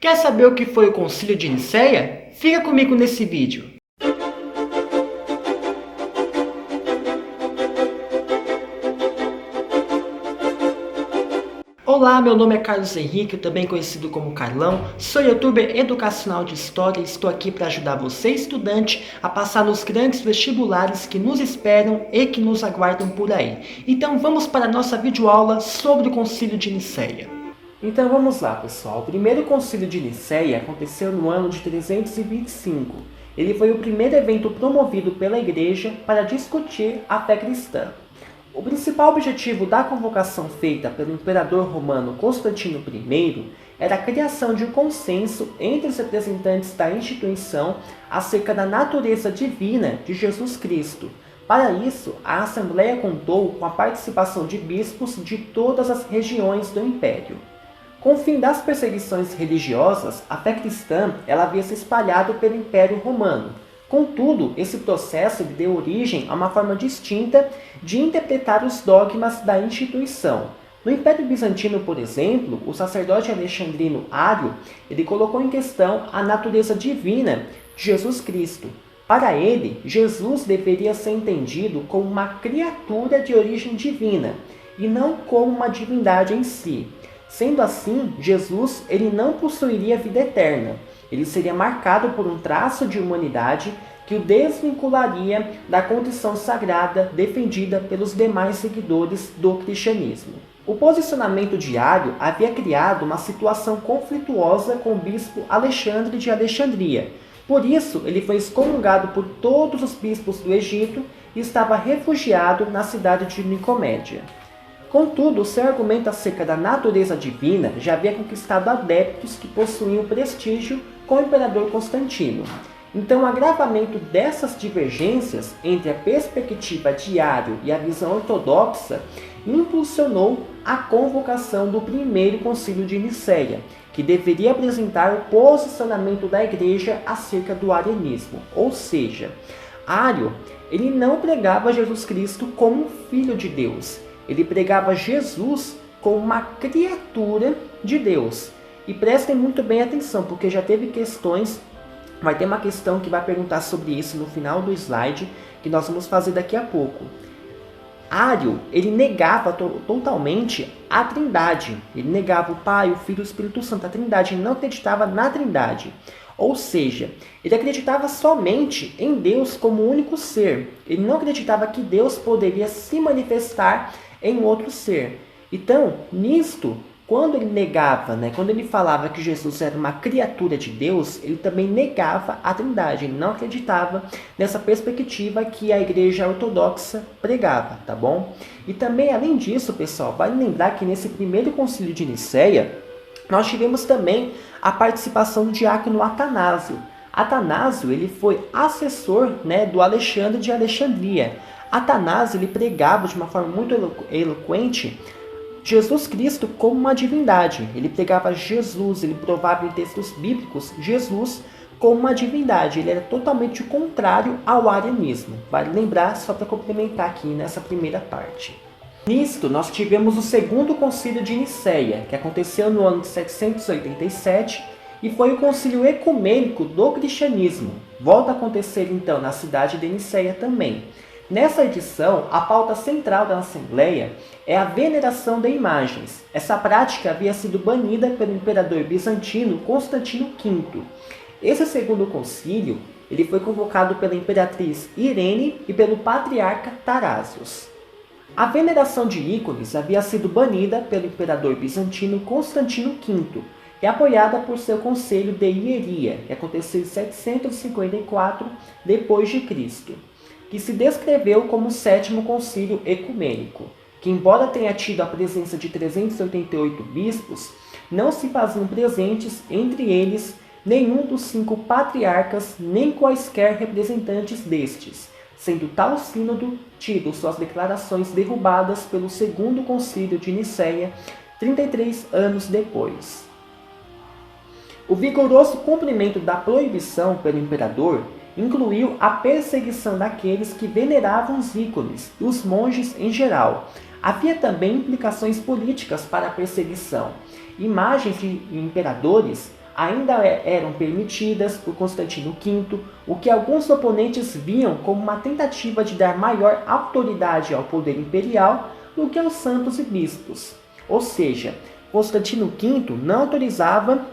Quer saber o que foi o Concílio de Nicéia? Fica comigo nesse vídeo. Olá, meu nome é Carlos Henrique, também conhecido como Carlão, sou youtuber educacional de história e estou aqui para ajudar você, estudante, a passar nos grandes vestibulares que nos esperam e que nos aguardam por aí. Então vamos para a nossa videoaula sobre o Concílio de Nicéia. Então vamos lá, pessoal. O primeiro concílio de Nicéia aconteceu no ano de 325. Ele foi o primeiro evento promovido pela Igreja para discutir a fé cristã. O principal objetivo da convocação feita pelo imperador romano Constantino I era a criação de um consenso entre os representantes da instituição acerca da natureza divina de Jesus Cristo. Para isso, a Assembleia contou com a participação de bispos de todas as regiões do Império. Com o fim das perseguições religiosas, a fé cristã havia se espalhado pelo Império Romano. Contudo, esse processo deu origem a uma forma distinta de interpretar os dogmas da instituição. No Império Bizantino, por exemplo, o sacerdote alexandrino Ário colocou em questão a natureza divina de Jesus Cristo. Para ele, Jesus deveria ser entendido como uma criatura de origem divina, e não como uma divindade em si. Sendo assim, Jesus não possuiria vida eterna. Ele seria marcado por um traço de humanidade que o desvincularia da condição sagrada defendida pelos demais seguidores do cristianismo. O posicionamento de Ário havia criado uma situação conflituosa com o bispo Alexandre de Alexandria. Por isso, ele foi excomungado por todos os bispos do Egito e estava refugiado na cidade de Nicomédia. Contudo, o seu argumento acerca da natureza divina já havia conquistado adeptos que possuíam prestígio com o imperador Constantino. Então, o agravamento dessas divergências entre a perspectiva de Ário e a visão ortodoxa impulsionou a convocação do primeiro concílio de Nicéia, que deveria apresentar o posicionamento da Igreja acerca do arianismo. Ou seja, Ário não pregava Jesus Cristo como filho de Deus. Ele pregava Jesus como uma criatura de Deus. E prestem muito bem atenção, porque já teve questões, vai ter uma questão que vai perguntar sobre isso no final do slide, que nós vamos fazer daqui a pouco. Ário, negava totalmente a Trindade. Ele negava o Pai, o Filho e o Espírito Santo, a Trindade. Ele não acreditava na Trindade. Ou seja, ele acreditava somente em Deus como único ser. Ele não acreditava que Deus poderia se manifestar em outro ser. Então, nisto, quando ele negava, quando ele falava que Jesus era uma criatura de Deus, ele também negava a Trindade. Ele não acreditava nessa perspectiva que a Igreja Ortodoxa pregava, tá bom? E também, além disso, pessoal, vale lembrar que nesse primeiro concílio de Nicéia, nós tivemos também a participação do diácono Atanásio. Atanásio, ele foi assessor, do Alexandre de Alexandria. Atanásio, pregava de uma forma muito eloquente Jesus Cristo como uma divindade. Ele pregava Jesus, ele provava em textos bíblicos Jesus como uma divindade. Ele era totalmente o contrário ao arianismo. Vale lembrar, só para complementar aqui nessa primeira parte. Nisto, nós tivemos o segundo concílio de Nicéia, que aconteceu no ano de 787 e foi o concílio ecumênico do cristianismo. Volta a acontecer então na cidade de Nicéia também. Nessa edição, a pauta central da Assembleia é a veneração de imagens. Essa prática havia sido banida pelo imperador bizantino Constantino V. Esse segundo concílio foi convocado pela imperatriz Irene e pelo patriarca Tarásios. A veneração de ícones havia sido banida pelo imperador bizantino Constantino V e apoiada por seu conselho de Hieria, que aconteceu em 754 d.C., que se descreveu como o sétimo concílio ecumênico, que embora tenha tido a presença de 388 bispos, não se faziam presentes entre eles nenhum dos 5 patriarcas nem quaisquer representantes destes, sendo tal sínodo tido suas declarações derrubadas pelo segundo concílio de Nicéia, 33 anos depois. O vigoroso cumprimento da proibição pelo imperador incluiu a perseguição daqueles que veneravam os ícones e os monges em geral. Havia também implicações políticas para a perseguição. Imagens de imperadores ainda eram permitidas por Constantino V, o que alguns oponentes viam como uma tentativa de dar maior autoridade ao poder imperial do que aos santos e bispos. Ou seja, Constantino V não autorizava,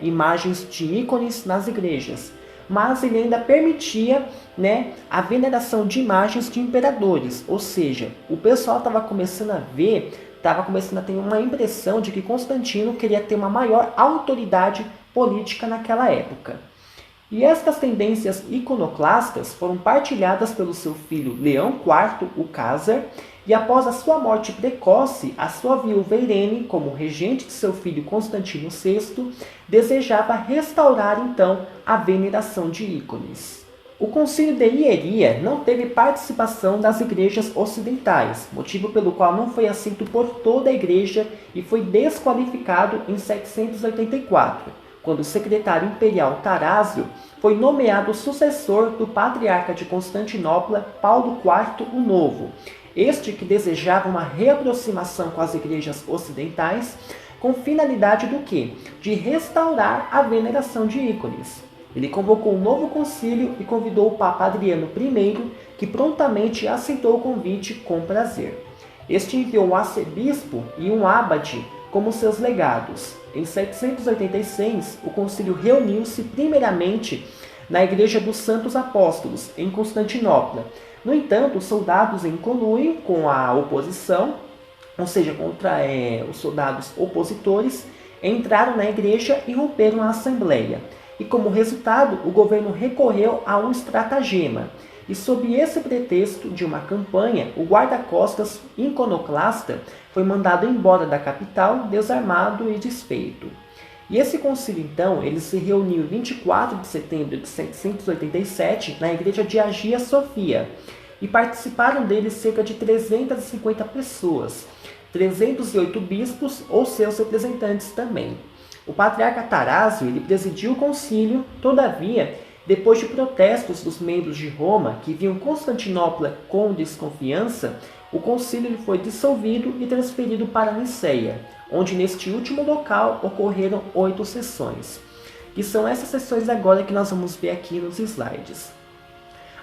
imagens de ícones nas igrejas, mas ele ainda permitia, a veneração de imagens de imperadores. Ou seja, o pessoal estava começando a ter uma impressão de que Constantino queria ter uma maior autoridade política naquela época. E estas tendências iconoclastas foram partilhadas pelo seu filho Leão IV, o César, e após a sua morte precoce, a sua viúva Irene, como regente de seu filho Constantino VI, desejava restaurar então a veneração de ícones. O Concílio de Hieria não teve participação das igrejas ocidentais, motivo pelo qual não foi aceito por toda a igreja e foi desqualificado em 784. Quando o secretário imperial Tarásio foi nomeado sucessor do patriarca de Constantinopla, Paulo IV o Novo, este que desejava uma reaproximação com as igrejas ocidentais, com finalidade do quê? De restaurar a veneração de ícones. Ele convocou um novo concílio e convidou o Papa Adriano I, que prontamente aceitou o convite com prazer. Este enviou um arcebispo e um abade como seus legados. Em 786, o concílio reuniu-se primeiramente na Igreja dos Santos Apóstolos, em Constantinopla. No entanto, os soldados em conluio com a oposição, ou seja, contra os soldados opositores, entraram na igreja e romperam a assembleia. E como resultado, o governo recorreu a um estratagema. E sob esse pretexto de uma campanha, o guarda-costas iconoclasta foi mandado embora da capital, desarmado e desfeito. E esse concílio, então, ele se reuniu em 24 de setembro de 787 na igreja de Hagia Sofia. E participaram dele cerca de 350 pessoas, 308 bispos ou seus representantes também. O patriarca Tarásio ele presidiu o concílio, todavia, depois de protestos dos membros de Roma que viam Constantinopla com desconfiança, o concílio foi dissolvido e transferido para Niceia, onde neste último local ocorreram 8 sessões. E são essas sessões agora que nós vamos ver aqui nos slides.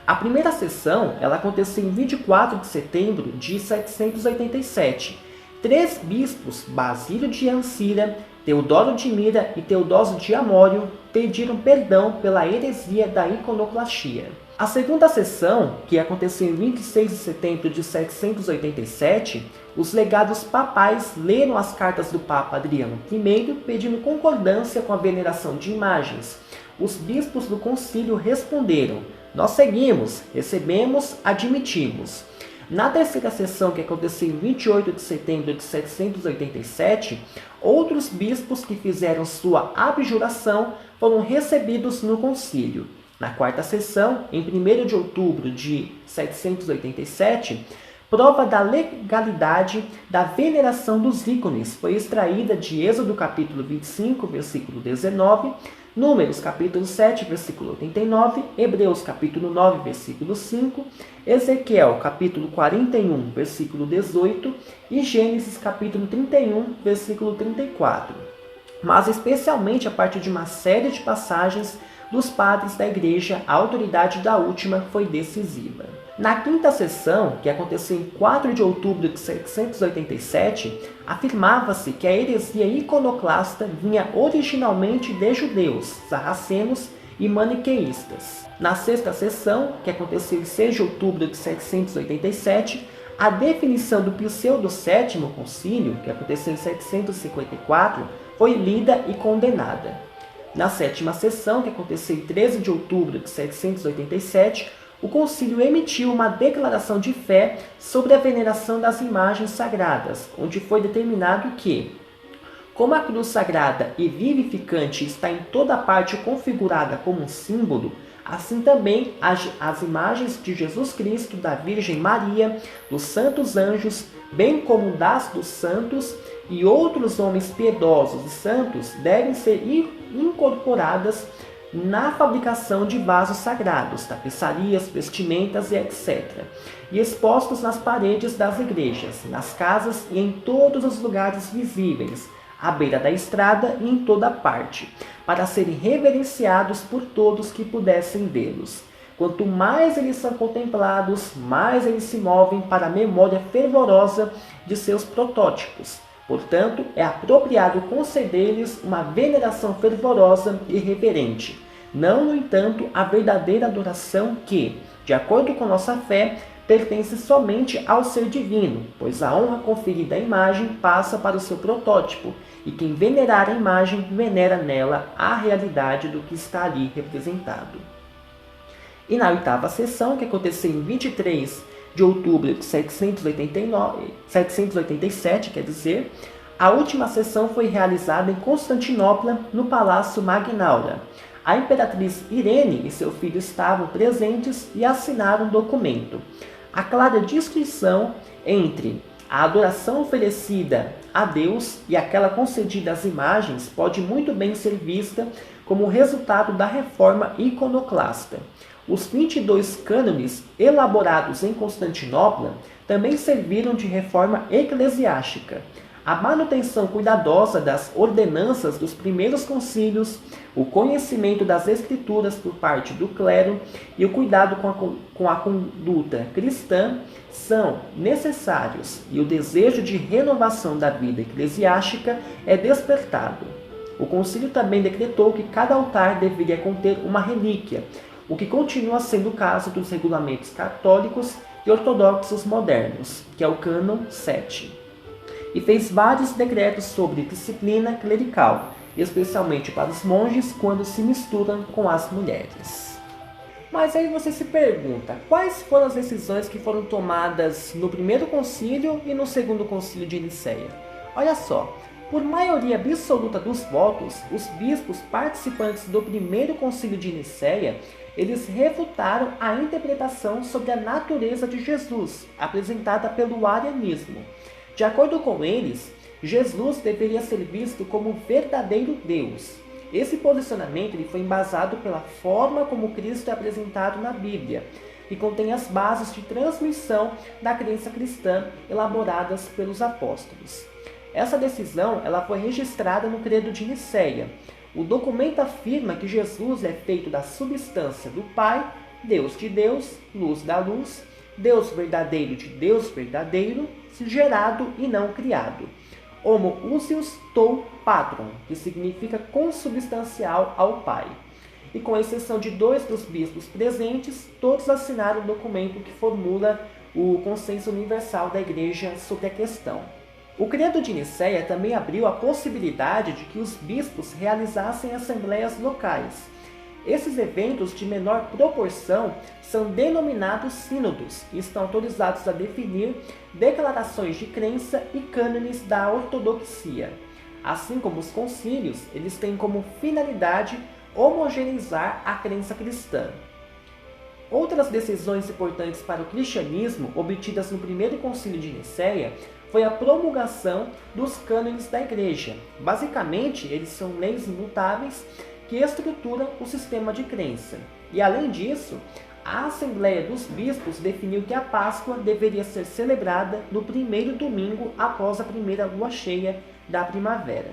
A primeira sessão ela aconteceu em 24 de setembro de 787. 3 bispos, Basílio de Ancira, Teodoro de Mira e Teodósio de Amório, pediram perdão pela heresia da iconoclastia. A segunda sessão, que aconteceu em 26 de setembro de 787, os legados papais leram as cartas do Papa Adriano I pedindo concordância com a veneração de imagens. Os bispos do concílio responderam: nós seguimos, recebemos, admitimos. Na terceira sessão, que aconteceu em 28 de setembro de 787, outros bispos que fizeram sua abjuração foram recebidos no concílio. Na quarta sessão, em 1º de outubro de 787, prova da legalidade da veneração dos ícones foi extraída de Êxodo capítulo 25, versículo 19, Números capítulo 7, versículo 89, Hebreus capítulo 9, versículo 5, Ezequiel capítulo 41, versículo 18 e Gênesis capítulo 31, versículo 34. Mas especialmente a partir de uma série de passagens dos padres da igreja, a autoridade da última foi decisiva. Na quinta sessão, que aconteceu em 4 de outubro de 787, afirmava-se que a heresia iconoclasta vinha originalmente de judeus, sarracenos e maniqueístas. Na sexta sessão, que aconteceu em 6 de outubro de 787, a definição do Pseudo Sétimo Concílio, que aconteceu em 754, foi lida e condenada. Na sétima sessão, que aconteceu em 13 de outubro de 787, o concílio emitiu uma declaração de fé sobre a veneração das imagens sagradas, onde foi determinado que, como a cruz sagrada e vivificante está em toda parte configurada como um símbolo, assim também as imagens de Jesus Cristo, da Virgem Maria, dos santos anjos, bem como das dos santos e outros homens piedosos e santos devem ser incorporadas na fabricação de vasos sagrados, tapeçarias, vestimentas e etc., e expostos nas paredes das igrejas, nas casas e em todos os lugares visíveis, à beira da estrada e em toda parte, para serem reverenciados por todos que pudessem vê-los. Quanto mais eles são contemplados, mais eles se movem para a memória fervorosa de seus protótipos. Portanto, é apropriado conceder-lhes uma veneração fervorosa e reverente. Não, no entanto, a verdadeira adoração que, de acordo com nossa fé, pertence somente ao ser divino, pois a honra conferida à imagem passa para o seu protótipo, e quem venerar a imagem venera nela a realidade do que está ali representado. E na oitava sessão, que aconteceu em 23 de outubro de 787, a última sessão foi realizada em Constantinopla, no Palácio Magnaura. A imperatriz Irene e seu filho estavam presentes e assinaram um documento. A clara distinção entre a adoração oferecida a Deus e aquela concedida às imagens pode muito bem ser vista como resultado da reforma iconoclasta. Os 22 cânones elaborados em Constantinopla também serviram de reforma eclesiástica. A manutenção cuidadosa das ordenanças dos primeiros concílios, o conhecimento das escrituras por parte do clero e o cuidado com a conduta cristã são necessários, e o desejo de renovação da vida eclesiástica é despertado. O concílio também decretou que cada altar deveria conter uma relíquia, o que continua sendo o caso dos regulamentos católicos e ortodoxos modernos, que é o cânon 7. E fez vários decretos sobre disciplina clerical, especialmente para os monges quando se misturam com as mulheres. Mas aí você se pergunta, quais foram as decisões que foram tomadas no primeiro concílio e no segundo concílio de Nicéia? Olha só, por maioria absoluta dos votos, os bispos participantes do primeiro concílio de Nicéia, eles refutaram a interpretação sobre a natureza de Jesus, apresentada pelo arianismo. De acordo com eles, Jesus deveria ser visto como verdadeiro Deus. Esse posicionamento ele foi embasado pela forma como Cristo é apresentado na Bíblia e contém as bases de transmissão da crença cristã elaboradas pelos apóstolos. Essa decisão ela foi registrada no Credo de Nicéia. O documento afirma que Jesus é feito da substância do Pai, Deus de Deus, luz da luz, Deus verdadeiro de Deus verdadeiro, gerado e não criado. Homoousios tou patron, que significa consubstancial ao Pai. E com exceção de 2 dos bispos presentes, todos assinaram o documento que formula o consenso universal da Igreja sobre a questão. O Credo de Nicéia também abriu a possibilidade de que os bispos realizassem assembleias locais. Esses eventos de menor proporção são denominados sínodos e estão autorizados a definir declarações de crença e cânones da ortodoxia. Assim como os concílios, eles têm como finalidade homogeneizar a crença cristã. Outras decisões importantes para o cristianismo, obtidas no primeiro concílio de Nicéia, foi a promulgação dos cânones da Igreja. Basicamente, eles são leis imutáveis que estruturam o sistema de crença. E além disso, a Assembleia dos Bispos definiu que a Páscoa deveria ser celebrada no primeiro domingo após a primeira lua cheia da primavera.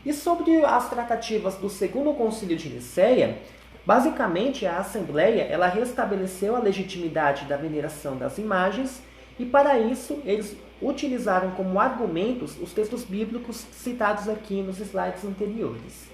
E sobre as tratativas do segundo concílio de Nicéia, basicamente a Assembleia ela restabeleceu a legitimidade da veneração das imagens e para isso eles utilizaram como argumentos os textos bíblicos citados aqui nos slides anteriores.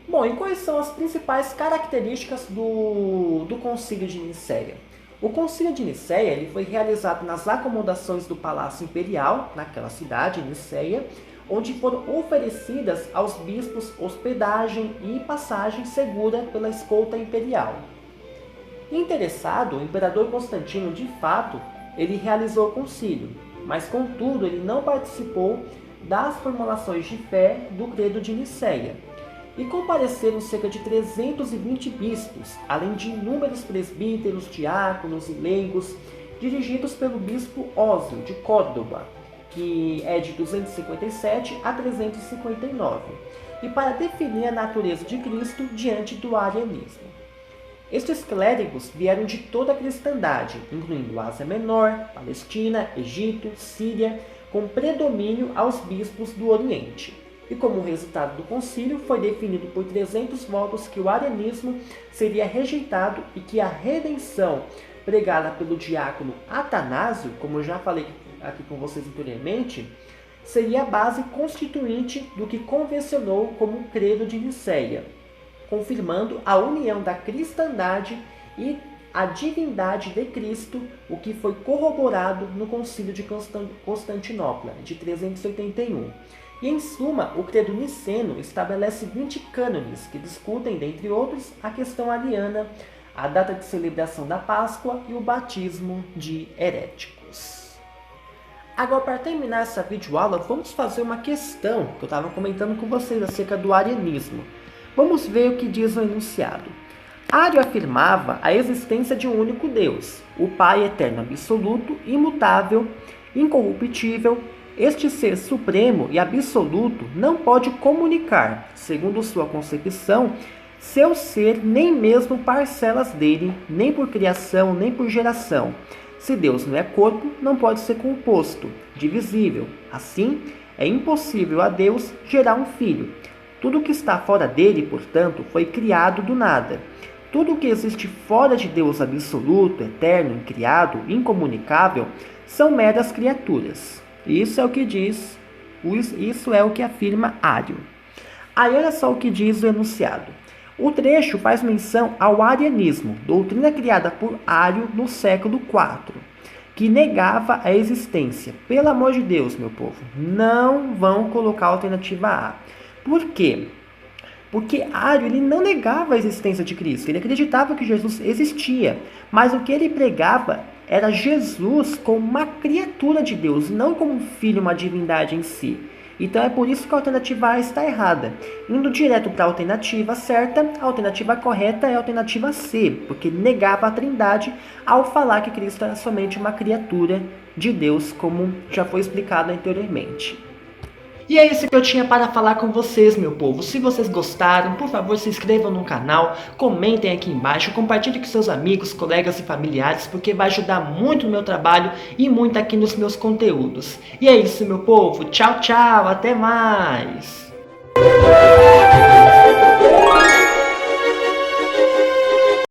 Bom, e quais são as principais características do Concílio de Nicéia? O Concílio de Nicéia ele foi realizado nas acomodações do Palácio Imperial, naquela cidade, Nicéia, onde foram oferecidas aos bispos hospedagem e passagem segura pela escolta imperial. Interessado, o imperador Constantino, de fato, ele realizou o concílio, mas contudo ele não participou das formulações de fé do Credo de Nicéia. E compareceram cerca de 320 bispos, além de inúmeros presbíteros, diáconos e leigos, dirigidos pelo bispo Ósio de Córdoba, que é de 257 a 359, e para definir a natureza de Cristo diante do arianismo. Estes clérigos vieram de toda a cristandade, incluindo Ásia Menor, Palestina, Egito, Síria, com predomínio aos bispos do Oriente. E como resultado do concílio, foi definido por 300 votos que o arianismo seria rejeitado e que a redenção pregada pelo diácono Atanásio, como eu já falei aqui com vocês anteriormente, seria a base constituinte do que convencionou como o Credo de Nicéia, confirmando a união da cristandade e a divindade de Cristo, o que foi corroborado no Concílio de Constantinopla, de 381. E, em suma, o Credo Niceno estabelece 20 cânones que discutem, dentre outros, a questão ariana, a data de celebração da Páscoa e o batismo de heréticos. Agora, para terminar essa videoaula, vamos fazer uma questão que eu estava comentando com vocês acerca do arianismo. Vamos ver o que diz o enunciado. Ario afirmava a existência de um único Deus, o Pai eterno absoluto, imutável, incorruptível. Este ser supremo e absoluto não pode comunicar, segundo sua concepção, seu ser nem mesmo parcelas dele, nem por criação, nem por geração. Se Deus não é corpo, não pode ser composto, divisível. Assim, é impossível a Deus gerar um filho. Tudo que está fora dele, portanto, foi criado do nada. Tudo que existe fora de Deus absoluto, eterno, incriado, incomunicável, são meras criaturas. Isso é o que diz, isso é o que afirma Ario. Aí olha só o que diz o enunciado. O trecho faz menção ao arianismo, doutrina criada por Ario no século IV, que negava a existência. Pelo amor de Deus, meu povo, não vão colocar a alternativa A. Por quê? Porque Ario ele não negava a existência de Cristo, ele acreditava que Jesus existia, mas o que ele pregava era Jesus como uma criatura de Deus, não como um filho, uma divindade em si. Então é por isso que a alternativa A está errada. Indo direto para a alternativa certa, a alternativa correta é a alternativa C, porque negava a Trindade ao falar que Cristo era somente uma criatura de Deus, como já foi explicado anteriormente. E é isso que eu tinha para falar com vocês, meu povo. Se vocês gostaram, por favor, se inscrevam no canal, comentem aqui embaixo, compartilhem com seus amigos, colegas e familiares, porque vai ajudar muito no meu trabalho e muito aqui nos meus conteúdos. E é isso, meu povo. Tchau, tchau. Até mais.